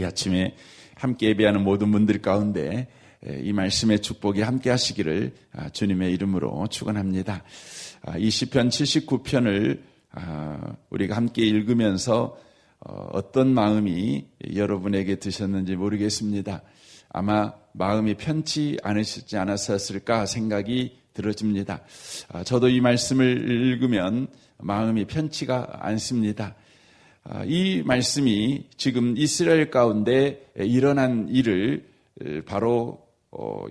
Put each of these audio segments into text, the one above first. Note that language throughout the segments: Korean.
이 아침에 함께 예배하는 모든 분들 가운데 이 말씀의 축복이 함께 하시기를 주님의 이름으로 축원합니다. 이 시편 79편을 우리가 함께 읽으면서 어떤 마음이 여러분에게 드셨는지 모르겠습니다. 아마 마음이 편치 않으시지 않았을까 생각이 들어집니다. 저도 이 말씀을 읽으면 마음이 편치가 않습니다. 이 말씀이 지금 이스라엘 가운데 일어난 일을 바로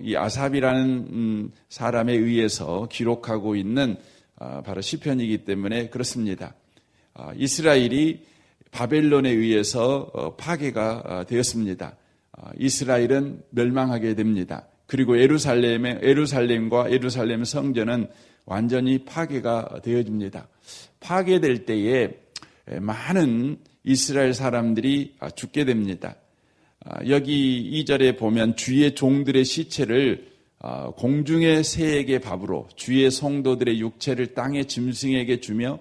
이 아삽이라는 사람에 의해서 기록하고 있는 바로 시편이기 때문에 그렇습니다. 이스라엘이 바벨론에 의해서 파괴가 되었습니다. 이스라엘은 멸망하게 됩니다. 그리고 예루살렘과 예루살렘 성전은 완전히 파괴가 되어집니다. 파괴될 때에 많은 이스라엘 사람들이 죽게 됩니다. 여기 2절에 보면 주의 종들의 시체를 공중의 새에게 밥으로 주의 성도들의 육체를 땅의 짐승에게 주며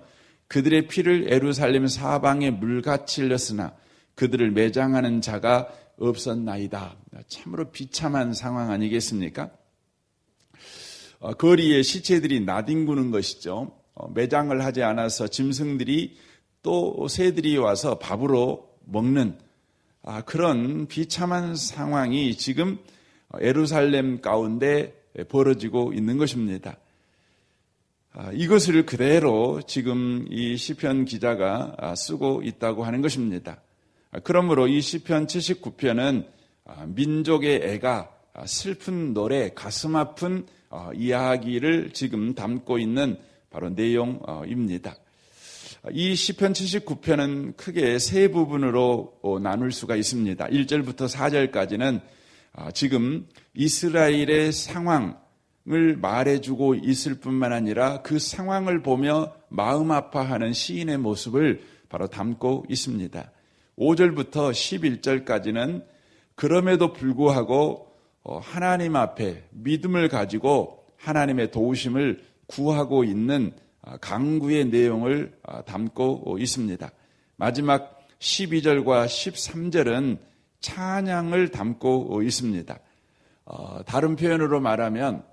그들의 피를 예루살렘 사방에 물같이 흘렸으나 그들을 매장하는 자가 없었나이다. 참으로 비참한 상황 아니겠습니까? 거리에 시체들이 나뒹구는 것이죠. 매장을 하지 않아서 짐승들이 또 새들이 와서 밥으로 먹는 그런 비참한 상황이 지금 예루살렘 가운데 벌어지고 있는 것입니다. 이것을 그대로 지금 이 시편 기자가 쓰고 있다고 하는 것입니다. 그러므로 이 시편 79편은 민족의 애가 슬픈 노래, 가슴 아픈 이야기를 지금 담고 있는 바로 내용입니다. 이 시편 79편은 크게 세 부분으로 나눌 수가 있습니다. 1절부터 4절까지는 지금 이스라엘의 상황을 말해주고 있을 뿐만 아니라 그 상황을 보며 마음 아파하는 시인의 모습을 바로 담고 있습니다. 5절부터 11절까지는 그럼에도 불구하고 하나님 앞에 믿음을 가지고 하나님의 도우심을 구하고 있는 강구의 내용을 담고 있습니다. 마지막 12절과 13절은 찬양을 담고 있습니다. 다른 표현으로 말하면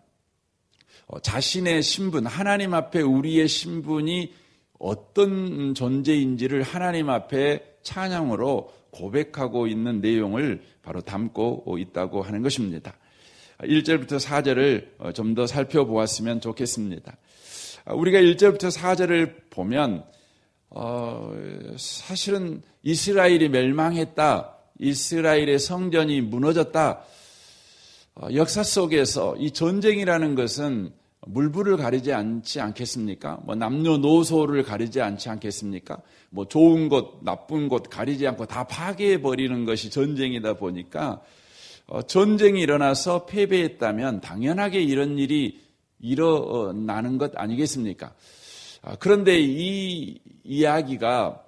자신의 신분, 하나님 앞에 우리의 신분이 어떤 존재인지를 하나님 앞에 찬양으로 고백하고 있는 내용을 바로 담고 있다고 하는 것입니다. 1절부터 4절을 좀 더 살펴보았으면 좋겠습니다. 우리가 1절부터 4절을 보면 사실은 이스라엘이 멸망했다, 이스라엘의 성전이 무너졌다. 역사 속에서 이 전쟁이라는 것은 물불을 가리지 않지 않겠습니까? 남녀노소를 가리지 않지 않겠습니까? 좋은 것, 나쁜 것 가리지 않고 다 파괴해버리는 것이 전쟁이다 보니까 전쟁이 일어나서 패배했다면 당연하게 이런 일이 일어나는 것 아니겠습니까? 그런데 이 이야기가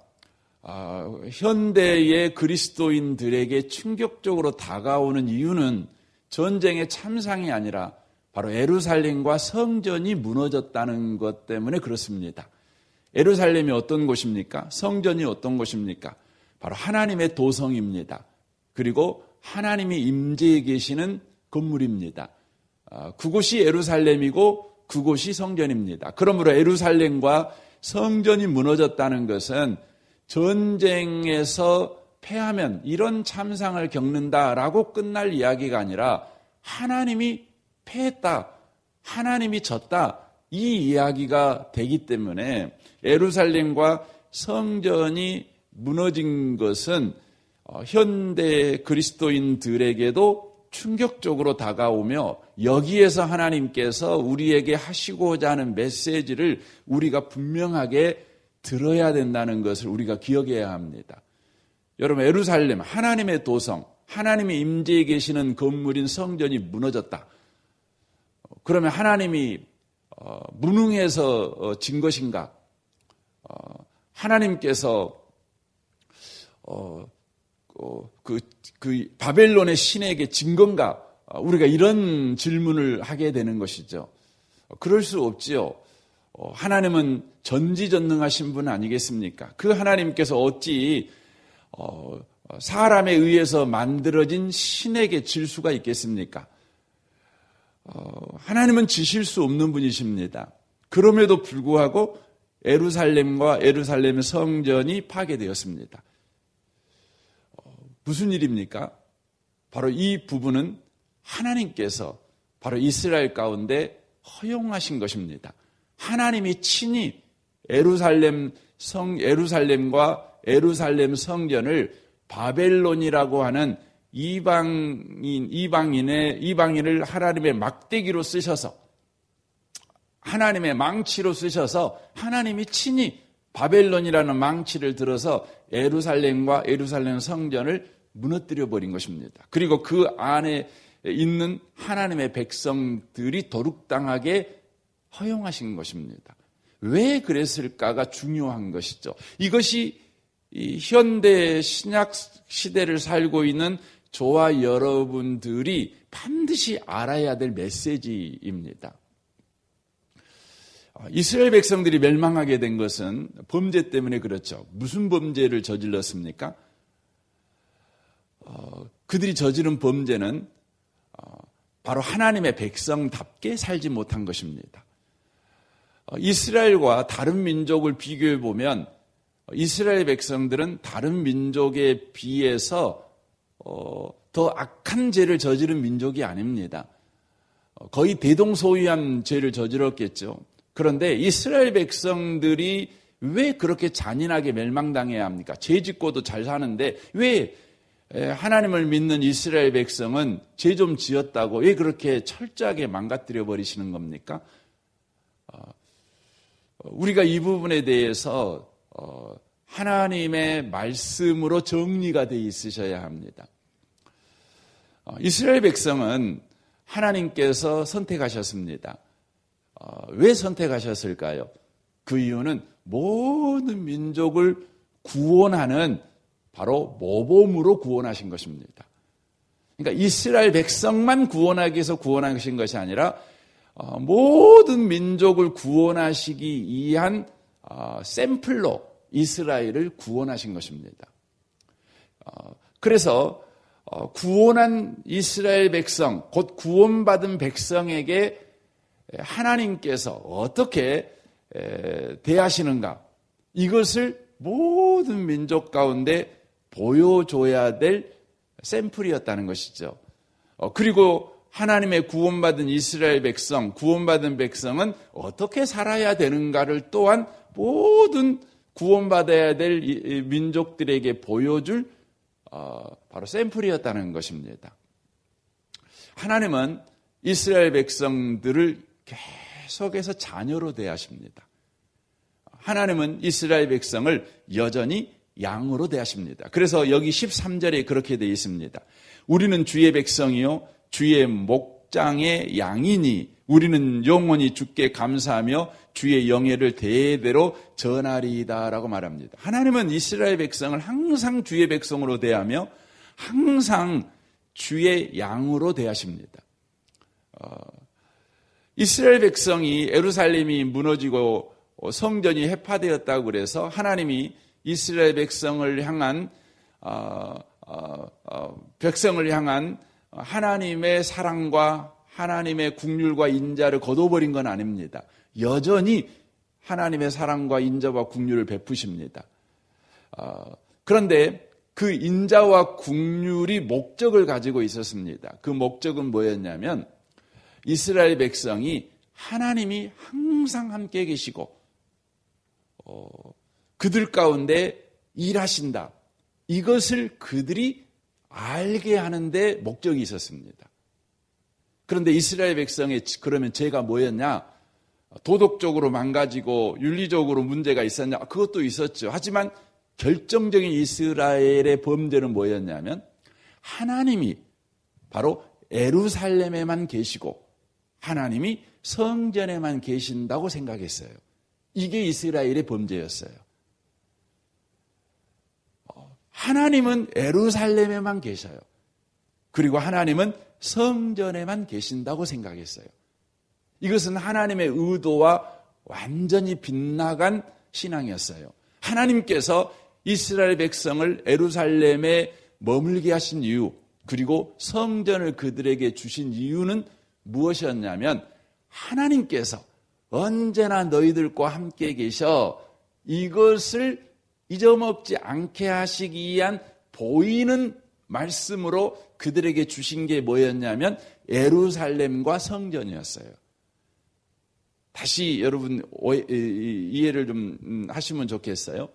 현대의 그리스도인들에게 충격적으로 다가오는 이유는 전쟁의 참상이 아니라 바로 예루살렘과 성전이 무너졌다는 것 때문에 그렇습니다. 예루살렘이 어떤 곳입니까? 성전이 어떤 곳입니까? 바로 하나님의 도성입니다. 그리고 하나님이 임재해 계시는 건물입니다. 그곳이 예루살렘이고 그곳이 성전입니다. 그러므로 예루살렘과 성전이 무너졌다는 것은 전쟁에서 패하면 이런 참상을 겪는다라고 끝날 이야기가 아니라 하나님이 패했다, 하나님이 졌다, 이 이야기가 되기 때문에 예루살렘과 성전이 무너진 것은 현대 그리스도인들에게도 충격적으로 다가오며 여기에서 하나님께서 우리에게 하시고자 하는 메시지를 우리가 분명하게 들어야 된다는 것을 우리가 기억해야 합니다. 여러분, 예루살렘, 하나님의 도성, 하나님이 임재해 계시는 건물인 성전이 무너졌다. 그러면 하나님이 무능해서 진 것인가? 하나님께서 그 바벨론의 신에게 진 건가? 우리가 이런 질문을 하게 되는 것이죠. 그럴 수 없지요. 하나님은 전지전능하신 분 아니겠습니까? 그 하나님께서 어찌 사람에 의해서 만들어진 신에게 질 수가 있겠습니까? 하나님은 지실 수 없는 분이십니다. 그럼에도 불구하고 예루살렘과 예루살렘 성전이 파괴되었습니다. 무슨 일입니까? 바로 이 부분은 하나님께서 바로 이스라엘 가운데 허용하신 것입니다. 하나님이 친히 예루살렘과 예루살렘 성전을 바벨론이라고 하는 이방인을 하나님의 막대기로 쓰셔서, 하나님의 망치로 쓰셔서 하나님이 친히 바벨론이라는 망치를 들어서 예루살렘과 예루살렘 성전을 무너뜨려 버린 것입니다. 그리고 그 안에 있는 하나님의 백성들이 도륙당하게 허용하신 것입니다. 왜 그랬을까가 중요한 것이죠. 이것이 이 현대 신약 시대를 살고 있는 저와 여러분들이 반드시 알아야 될 메시지입니다. 이스라엘 백성들이 멸망하게 된 것은 범죄 때문에 그렇죠. 무슨 범죄를 저질렀습니까? 그들이 저지른 범죄는 바로 하나님의 백성답게 살지 못한 것입니다. 이스라엘과 다른 민족을 비교해 보면 이스라엘 백성들은 다른 민족에 비해서 더 악한 죄를 저지른 민족이 아닙니다. 거의 대동소이한 죄를 저질렀겠죠. 그런데 이스라엘 백성들이 왜 그렇게 잔인하게 멸망당해야 합니까? 죄 짓고도 잘 사는데 왜 하나님을 믿는 이스라엘 백성은 죄 좀 지었다고 왜 그렇게 철저하게 망가뜨려 버리시는 겁니까? 우리가 이 부분에 대해서 하나님의 말씀으로 정리가 되어 있으셔야 합니다. 이스라엘 백성은 하나님께서 선택하셨습니다. 왜 선택하셨을까요? 그 이유는 모든 민족을 구원하는 바로 모범으로 구원하신 것입니다. 그러니까 이스라엘 백성만 구원하기 위해서 구원하신 것이 아니라 모든 민족을 구원하시기 위한 샘플로 이스라엘을 구원하신 것입니다. 그래서 구원한 이스라엘 백성, 곧 구원받은 백성에게 하나님께서 어떻게 대하시는가, 이것을 모든 민족 가운데 보여줘야 될 샘플이었다는 것이죠. 그리고 하나님의 구원받은 이스라엘 백성, 구원받은 백성은 어떻게 살아야 되는가를 또한 모든 구원받아야 될 민족들에게 보여줄 바로 샘플이었다는 것입니다. 하나님은 이스라엘 백성들을 계속해서 자녀로 대하십니다. 하나님은 이스라엘 백성을 여전히 양으로 대하십니다. 그래서 여기 13절에 그렇게 되어 있습니다. 우리는 주의 백성이요 주의 목장의 양이니 우리는 영원히 주께 감사하며 주의 영예를 대대로 전하리이다라고 말합니다. 하나님은 이스라엘 백성을 항상 주의 백성으로 대하며 항상 주의 양으로 대하십니다. 이스라엘 백성이 예루살렘이 무너지고 성전이 해파되었다고 그래서 하나님이 이스라엘 백성을 향한 하나님의 사랑과 하나님의 국률과 인자를 거둬버린 건 아닙니다. 여전히 하나님의 사랑과 인자와 국률을 베푸십니다. 그런데 그 인자와 국률이 목적을 가지고 있었습니다. 그 목적은 뭐였냐면 이스라엘 백성이 하나님이 항상 함께 계시고 그들 가운데 일하신다. 이것을 그들이 알게 하는데 목적이 있었습니다. 그런데 이스라엘 백성의 그러면 죄가 뭐였냐? 도덕적으로 망가지고 윤리적으로 문제가 있었냐? 그것도 있었죠. 하지만 결정적인 이스라엘의 범죄는 뭐였냐면 하나님이 바로 예루살렘에만 계시고 하나님이 성전에만 계신다고 생각했어요. 이게 이스라엘의 범죄였어요. 하나님은 예루살렘에만 계셔요. 그리고 하나님은 성전에만 계신다고 생각했어요. 이것은 하나님의 의도와 완전히 빗나간 신앙이었어요. 하나님께서 이스라엘 백성을 예루살렘에 머물게 하신 이유, 그리고 성전을 그들에게 주신 이유는 무엇이었냐면 하나님께서 언제나 너희들과 함께 계셔 이것을 잊어먹지 않게 하시기 위한 보이는 말씀으로 그들에게 주신 게 뭐였냐면 예루살렘과 성전이었어요. 다시 여러분 이해를 좀 하시면 좋겠어요.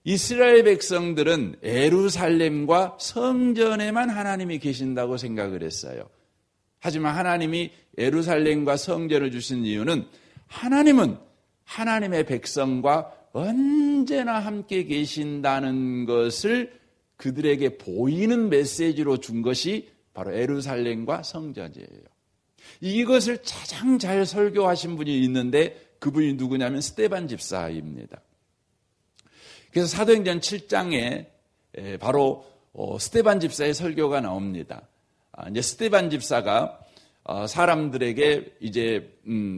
이스라엘 백성들은 예루살렘과 성전에만 하나님이 계신다고 생각을 했어요. 하지만 하나님이 예루살렘과 성전을 주신 이유는 하나님은 하나님의 백성과 언제나 함께 계신다는 것을 그들에게 보이는 메시지로 준 것이 바로 예루살렘과 성전이에요. 이것을 가장 잘 설교하신 분이 있는데 그분이 누구냐면 스데반 집사입니다. 그래서 사도행전 7장에 바로 스데반 집사의 설교가 나옵니다. 이제 스데반 집사가 사람들에게 이제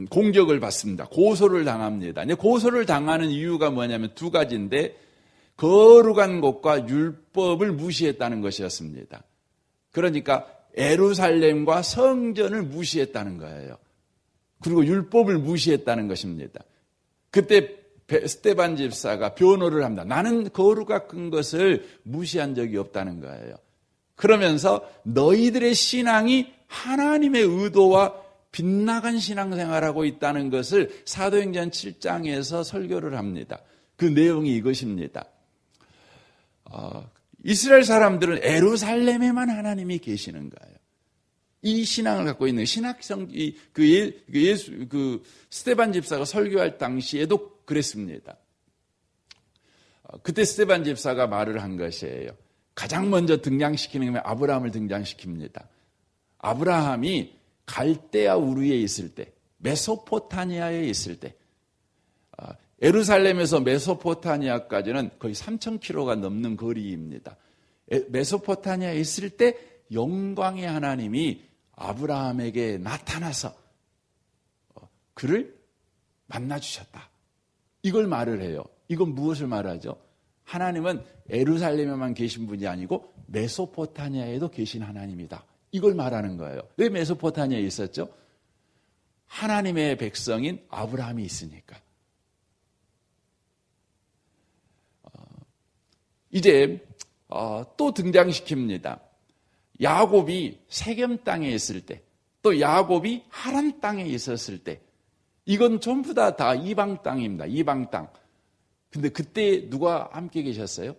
공격을 받습니다. 고소를 당합니다. 이제 고소를 당하는 이유가 뭐냐면 두 가지인데 거룩한 곳과 율법을 무시했다는 것이었습니다. 그러니까 예루살렘과 성전을 무시했다는 거예요. 그리고 율법을 무시했다는 것입니다. 그때 스데반 집사가 변호를 합니다. 나는 거룩한 것을 무시한 적이 없다는 거예요. 그러면서 너희들의 신앙이 하나님의 의도와 빗나간 신앙생활하고 있다는 것을 사도행전 7장에서 설교를 합니다. 그 내용이 이것입니다. 이스라엘 사람들은 예루살렘에만 하나님이 계시는 거예요. 이 신앙을 갖고 있는 신학성 스데반 집사가 설교할 당시에도 그랬습니다. 그때 스데반 집사가 말을 한 것이에요. 가장 먼저 등장시키는 게 아브라함을 등장시킵니다. 아브라함이 갈대아 우르에 있을 때, 메소포타미아에 있을 때, 예루살렘에서 메소포타미아까지는 거의 3,000km가 넘는 거리입니다. 메소포타미아에 있을 때 영광의 하나님이 아브라함에게 나타나서 그를 만나주셨다. 이걸 말을 해요. 이건 무엇을 말하죠? 하나님은 예루살렘에만 계신 분이 아니고 메소포타미아에도 계신 하나님이다. 이걸 말하는 거예요. 왜 메소포타미아에 있었죠? 하나님의 백성인 아브라함이 있으니까. 이제 또 등장시킵니다. 야곱이 세겜 땅에 있을 때, 또 야곱이 하란 땅에 있었을 때, 이건 전부 다 이방 땅입니다. 이방 땅. 근데 그때 누가 함께 계셨어요?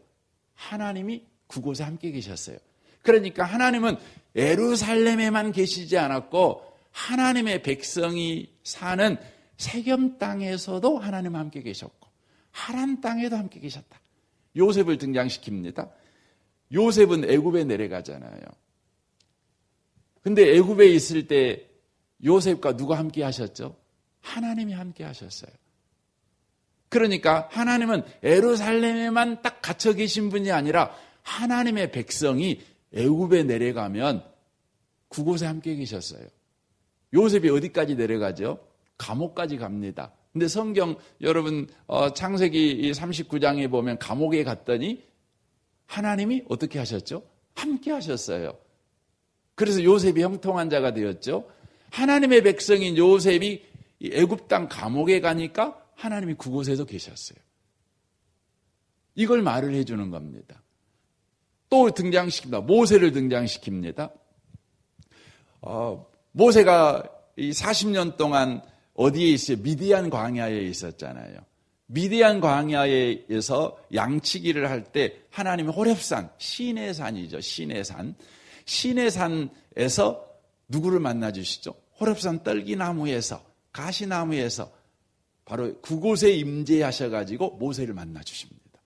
하나님이 그곳에 함께 계셨어요. 그러니까 하나님은 예루살렘에만 계시지 않았고 하나님의 백성이 사는 세겜 땅에서도 하나님 함께 계셨고 하란 땅에도 함께 계셨다. 요셉을 등장시킵니다. 요셉은 애굽에 내려가잖아요. 근데 애굽에 있을 때 요셉과 누가 함께 하셨죠? 하나님이 함께 하셨어요. 그러니까 하나님은 예루살렘에만 딱 갇혀 계신 분이 아니라 하나님의 백성이 애굽에 내려가면 그곳에 함께 계셨어요. 요셉이 어디까지 내려가죠? 감옥까지 갑니다. 근데 성경 여러분 창세기 39장에 보면 감옥에 갔더니 하나님이 어떻게 하셨죠? 함께 하셨어요. 그래서 요셉이 형통한 자가 되었죠. 하나님의 백성인 요셉이 애굽 땅 감옥에 가니까 하나님이 그곳에도 계셨어요. 이걸 말을 해주는 겁니다. 또 등장시킵니다. 모세를 등장시킵니다. 모세가 이 40년 동안 어디에 있어요? 미디안 광야에 있었잖아요. 미디안 광야에서 양치기를 할 때 하나님이 호렙산, 신의 산이죠. 신의 산. 신의 산에서 누구를 만나 주시죠? 호렙산 떨기나무에서, 가시나무에서 바로 그곳에 임재하셔가지고 모세를 만나 주십니다.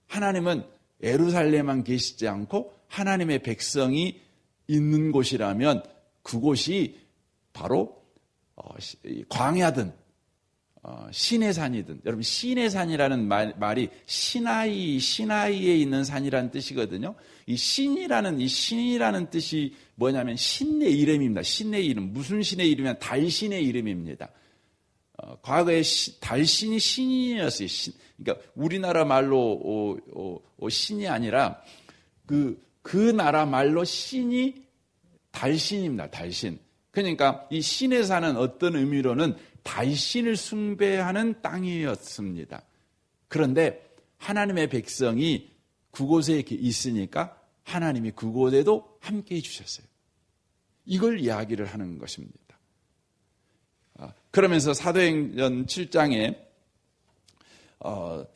하나님은 예루살렘만 계시지 않고 하나님의 백성이 있는 곳이라면 그곳이 바로 광야든 신의 산이든, 여러분 신의 산이라는 말이 시나이에 있는 산이라는 뜻이거든요. 이 신이라는 뜻이 뭐냐면 신의 이름입니다. 신의 이름. 무슨 신의 이름이냐? 달신의 이름입니다. 과거에 달신이 신이었어요. 그러니까 우리나라 말로 신이 아니라 그 나라 말로 신이 달신입니다. 달신. 그러니까 이 신에 사는 어떤 의미로는 달신을 숭배하는 땅이었습니다. 그런데 하나님의 백성이 그곳에 있으니까 하나님이 그곳에도 함께해 주셨어요. 이걸 이야기를 하는 것입니다. 그러면서 사도행전 7장에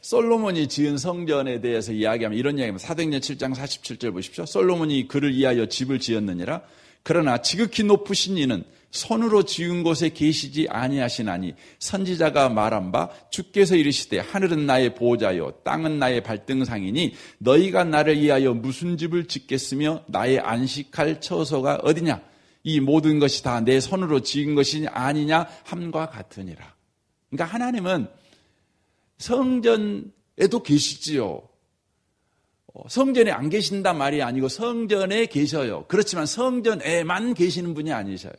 솔로몬이 지은 성전에 대해서 이야기하면 이런 이야기입니다. 사도행전 7장 47절 보십시오. 솔로몬이 그를 위하여 집을 지었느니라. 그러나 지극히 높으신 이는 손으로 지은 곳에 계시지 아니하시나니 선지자가 말한 바 주께서 이르시되 하늘은 나의 보호자요 땅은 나의 발등상이니 너희가 나를 위하여 무슨 집을 짓겠으며 나의 안식할 처소가 어디냐. 이 모든 것이 다 내 손으로 지은 것이 아니냐 함과 같으니라. 그러니까 하나님은 성전에도 계시지요. 성전에 안 계신단 말이 아니고 성전에 계셔요. 그렇지만 성전에만 계시는 분이 아니셔요.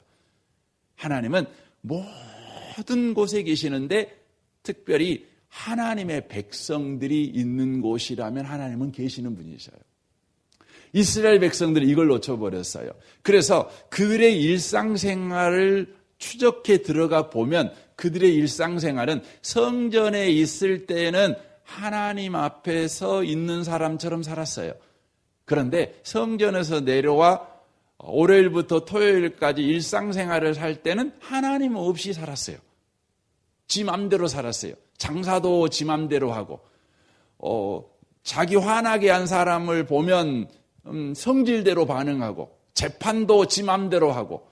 하나님은 모든 곳에 계시는데 특별히 하나님의 백성들이 있는 곳이라면 하나님은 계시는 분이셔요. 이스라엘 백성들이 이걸 놓쳐버렸어요. 그래서 그들의 일상생활을 추적해 들어가 보면 그들의 일상생활은 성전에 있을 때는 하나님 앞에 서 있는 사람처럼 살았어요. 그런데 성전에서 내려와 월요일부터 토요일까지 일상생활을 살 때는 하나님 없이 살았어요. 지 맘대로 살았어요. 장사도 지 맘대로 하고 자기 화나게 한 사람을 보면 성질대로 반응하고 재판도 지 맘대로 하고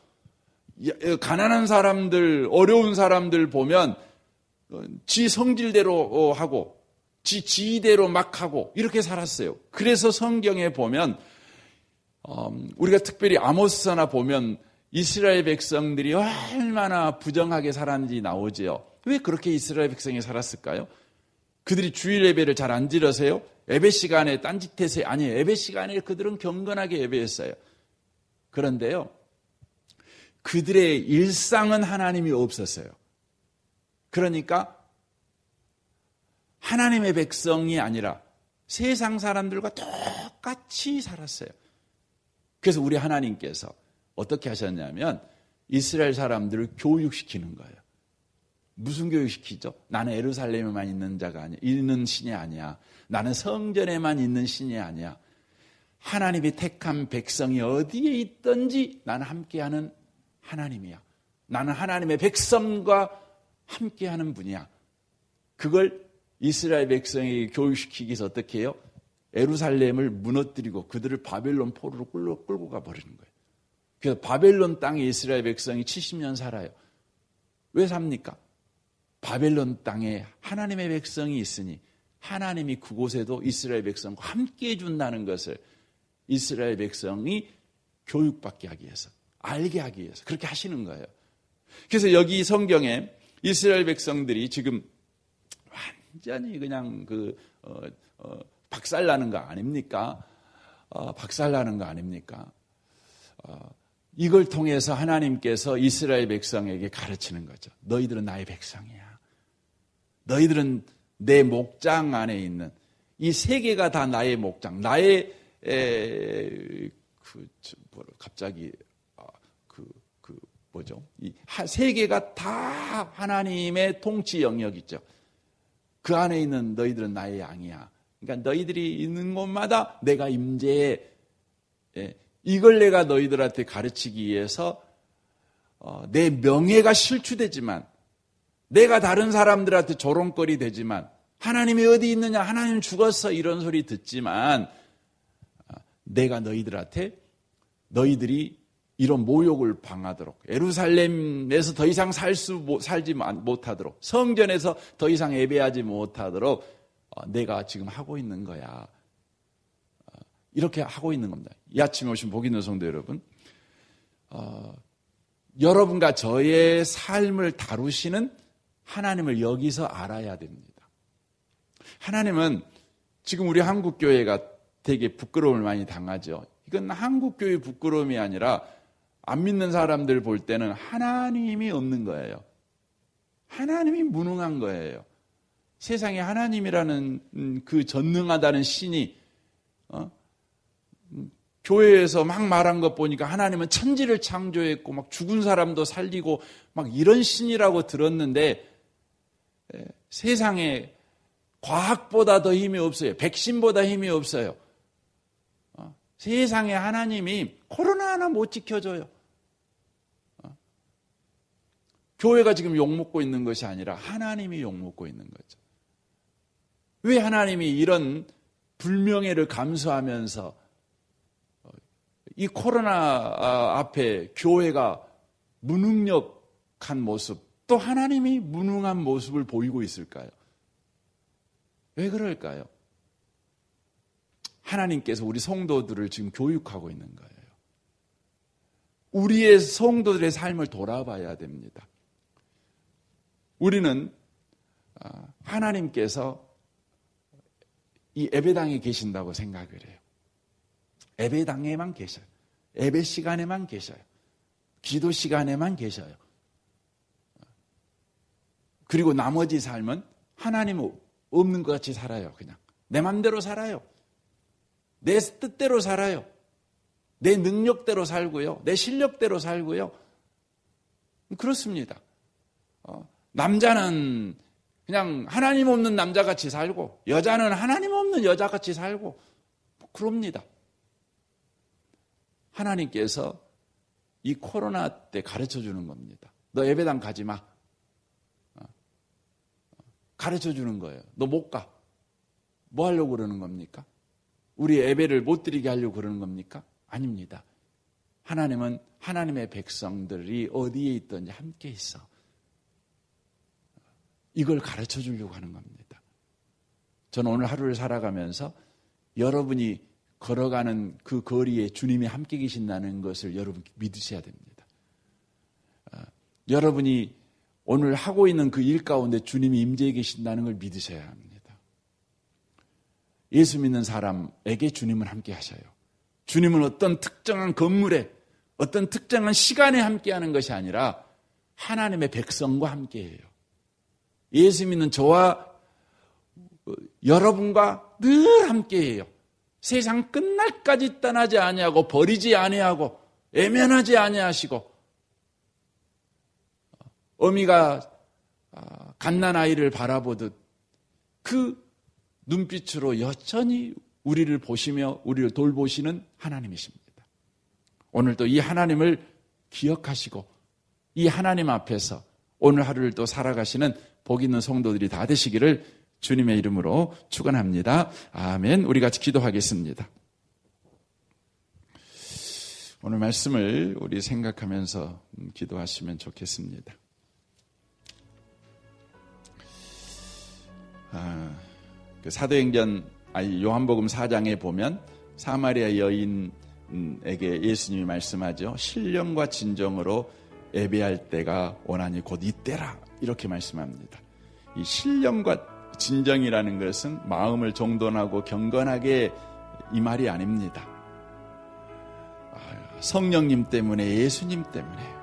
가난한 사람들, 어려운 사람들 보면 지 성질대로 하고 지대로 막 하고 이렇게 살았어요. 그래서 성경에 보면 우리가 특별히 아모스서나 보면 이스라엘 백성들이 얼마나 부정하게 살았는지 나오지요. 왜 그렇게 이스라엘 백성이 살았을까요? 그들이 주일 예배를 잘 안 지러세요? 예배 시간에 딴짓해서 아니에요. 예배 시간에 그들은 경건하게 예배했어요. 그런데요, 그들의 일상은 하나님이 없었어요. 그러니까 하나님의 백성이 아니라 세상 사람들과 똑같이 살았어요. 그래서 우리 하나님께서 어떻게 하셨냐면 이스라엘 사람들을 교육시키는 거예요. 무슨 교육시키죠? 나는 예루살렘에만 있는 자가 아니야. 있는 신이 아니야. 나는 성전에만 있는 신이 아니야. 하나님이 택한 백성이 어디에 있든지 나는 함께하는 하나님이야. 나는 하나님의 백성과 함께하는 분이야. 그걸 이스라엘 백성에게 교육시키기 위해서 어떻게 해요? 예루살렘을 무너뜨리고 그들을 바벨론 포로로 끌고 가버리는 거예요. 그래서 바벨론 땅에 이스라엘 백성이 70년 살아요. 왜 삽니까? 바벨론 땅에 하나님의 백성이 있으니 하나님이 그곳에도 이스라엘 백성과 함께 해준다는 것을 이스라엘 백성이 교육받게 하기 위해서, 알게 하기 위해서 그렇게 하시는 거예요. 그래서 여기 성경에 이스라엘 백성들이 지금 완전히 그냥 박살나는 거 아닙니까? 박살나는 거 아닙니까? 이걸 통해서 하나님께서 이스라엘 백성에게 가르치는 거죠. 너희들은 나의 백성이야. 너희들은 내 목장 안에 있는 이 세계가 다 나의 목장, 나의 갑자기 뭐죠? 이 세계가 다 하나님의 통치 영역이죠. 그 안에 있는 너희들은 나의 양이야. 그러니까 너희들이 있는 곳마다 내가 임재해. 이걸 내가 너희들한테 가르치기 위해서 내 명예가 실추되지만 내가 다른 사람들한테 조롱거리 되지만 하나님이 어디 있느냐, 하나님 죽었어 이런 소리 듣지만 내가 너희들한테 너희들이 이런 모욕을 당하도록 예루살렘에서 더 이상 살지 못하도록 성전에서 더 이상 예배하지 못하도록 내가 지금 하고 있는 거야. 이렇게 하고 있는 겁니다. 이 아침에 오신 복 있는 성도 여러분, 여러분과 저의 삶을 다루시는 하나님을 여기서 알아야 됩니다. 하나님은 지금 우리 한국교회가 되게 부끄러움을 많이 당하죠. 이건 한국교회 부끄러움이 아니라 안 믿는 사람들 볼 때는 하나님이 없는 거예요. 하나님이 무능한 거예요. 세상에 하나님이라는 그 전능하다는 신이 교회에서 막 말한 것 보니까 하나님은 천지를 창조했고 막 죽은 사람도 살리고 막 이런 신이라고 들었는데 세상에 과학보다 더 힘이 없어요. 백신보다 힘이 없어요. 세상에 하나님이 코로나 하나 못 지켜줘요. 교회가 지금 욕먹고 있는 것이 아니라 하나님이 욕먹고 있는 거죠. 왜 하나님이 이런 불명예를 감수하면서 이 코로나 앞에 교회가 무능력한 모습, 또 하나님이 무능한 모습을 보이고 있을까요? 왜 그럴까요? 하나님께서 우리 성도들을 지금 교육하고 있는 거예요. 우리의 성도들의 삶을 돌아봐야 됩니다. 우리는 하나님께서 이 예배당에 계신다고 생각을 해요. 예배당에만 계셔요. 예배 시간에만 계셔요. 기도 시간에만 계셔요. 그리고 나머지 삶은 하나님 없는 것 같이 살아요. 그냥 내 맘대로 살아요. 내 뜻대로 살아요. 내 능력대로 살고요. 내 실력대로 살고요. 그렇습니다. 남자는 그냥 하나님 없는 남자같이 살고 여자는 하나님 없는 여자같이 살고 그럽니다. 하나님께서 이 코로나 때 가르쳐 주는 겁니다. 너 예배당 가지 마. 가르쳐 주는 거예요. 너 못 가. 뭐 하려고 그러는 겁니까? 우리 예배를 못 드리게 하려고 그러는 겁니까? 아닙니다. 하나님은 하나님의 백성들이 어디에 있든지 함께 있어. 이걸 가르쳐 주려고 하는 겁니다. 저는 오늘 하루를 살아가면서 여러분이 걸어가는 그 거리에 주님이 함께 계신다는 것을 여러분 믿으셔야 됩니다. 여러분이 오늘 하고 있는 그 일 가운데 주님이 임재해 계신다는 걸 믿으셔야 합니다. 예수 믿는 사람에게 주님은 함께 하셔요. 주님은 어떤 특정한 건물에 어떤 특정한 시간에 함께하는 것이 아니라 하나님의 백성과 함께해요. 예수 믿는 저와 여러분과 늘 함께해요. 세상 끝날까지 떠나지 아니하고 버리지 아니하고 애면하지 아니하시고 어미가 갓난아이를 바라보듯 그 눈빛으로 여전히 우리를 보시며 우리를 돌보시는 하나님이십니다. 오늘도 이 하나님을 기억하시고 이 하나님 앞에서 오늘 하루를 또 살아가시는 복 있는 성도들이 다 되시기를 주님의 이름으로 축원합니다. 아멘. 우리 같이 기도하겠습니다. 오늘 말씀을 우리 생각하면서 기도하시면 좋겠습니다. 사도행전 요한복음 4장에 보면 사마리아 여인에게 예수님이 말씀하죠. 신령과 진정으로 예배할 때가 오나니 곧 이때라 이렇게 말씀합니다. 이 신령과 진정이라는 것은 마음을 정돈하고 경건하게 이 말이 아닙니다. 성령님 때문에 예수님 때문에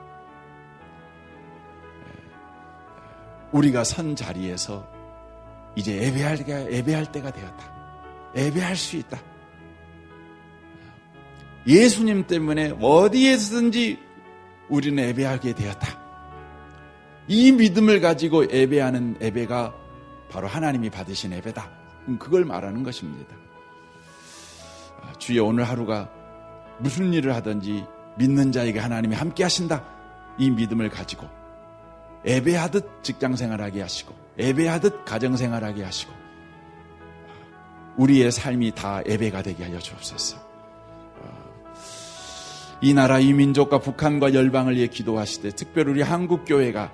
우리가 선 자리에서 이제 예배할 때가 되었다. 예배할 수 있다. 예수님 때문에 어디에서든지 우리는 예배하게 되었다. 이 믿음을 가지고 예배하는 예배가 바로 하나님이 받으신 예배다. 그걸 말하는 것입니다. 주의 오늘 하루가 무슨 일을 하든지 믿는 자에게 하나님이 함께 하신다. 이 믿음을 가지고 예배하듯 직장생활하게 하시고 예배하듯 가정생활하게 하시고 우리의 삶이 다 예배가 되게 하여 주옵소서. 이 나라 이 민족과 북한과 열방을 위해 기도하시되 특별히 우리 한국교회가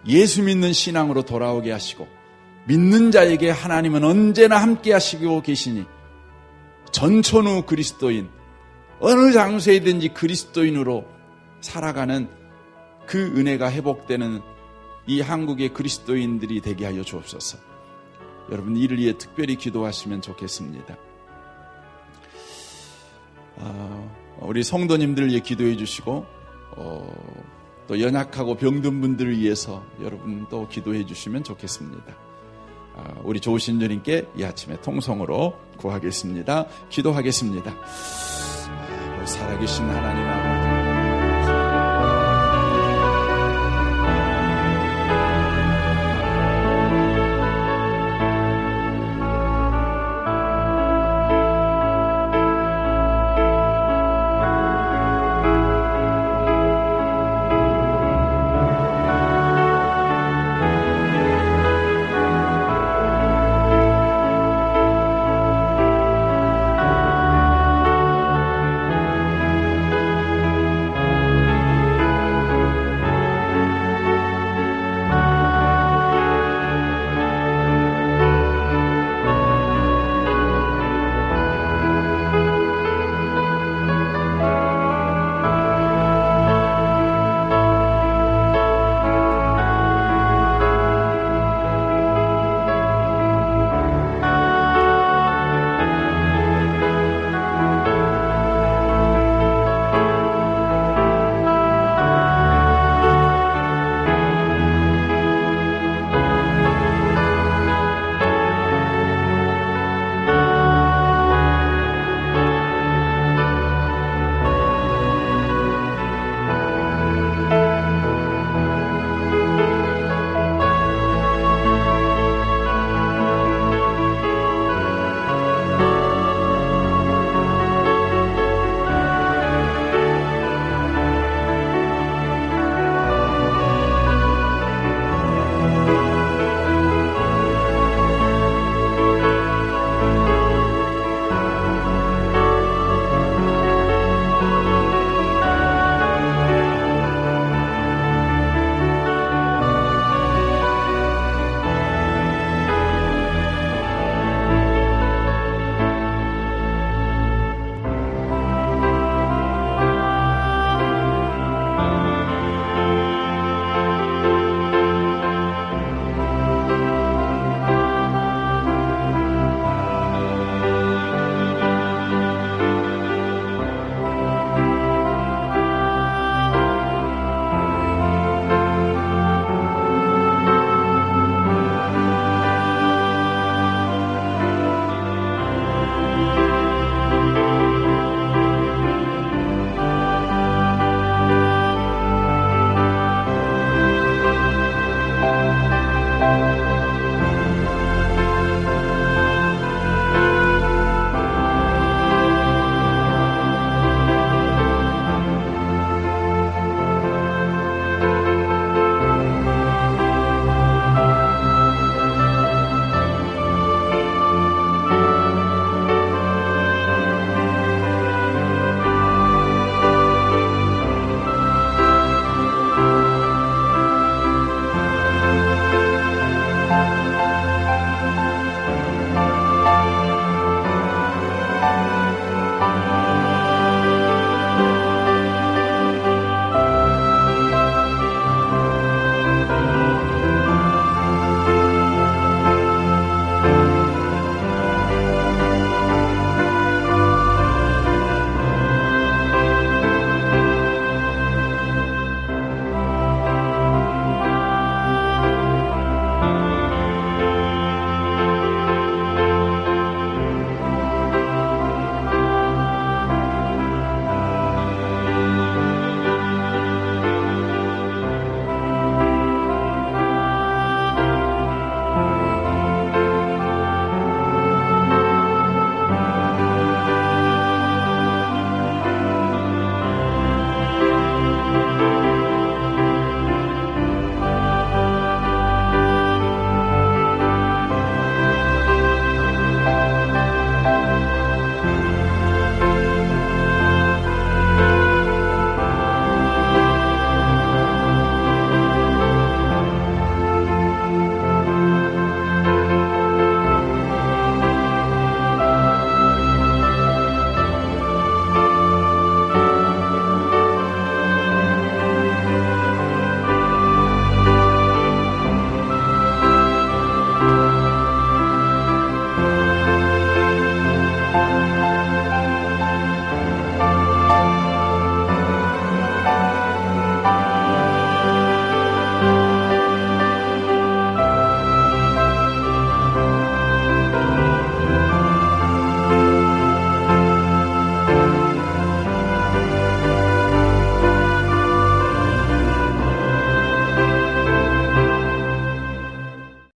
예수 믿는 신앙으로 돌아오게 하시고 믿는 자에게 하나님은 언제나 함께 하시고 계시니 전천후 그리스도인 어느 장소에든지 그리스도인으로 살아가는 그 은혜가 회복되는 이 한국의 그리스도인들이 되게 하여 주옵소서. 여러분 이를 위해 특별히 기도하시면 좋겠습니다. 우리 성도님들을 위해 기도해 주시고 또 연약하고 병든 분들을 위해서 여러분 또 기도해 주시면 좋겠습니다. 우리 좋으신 주님께 이 아침에 통성으로 구하겠습니다. 기도하겠습니다. 살아계신 하나님 아버지,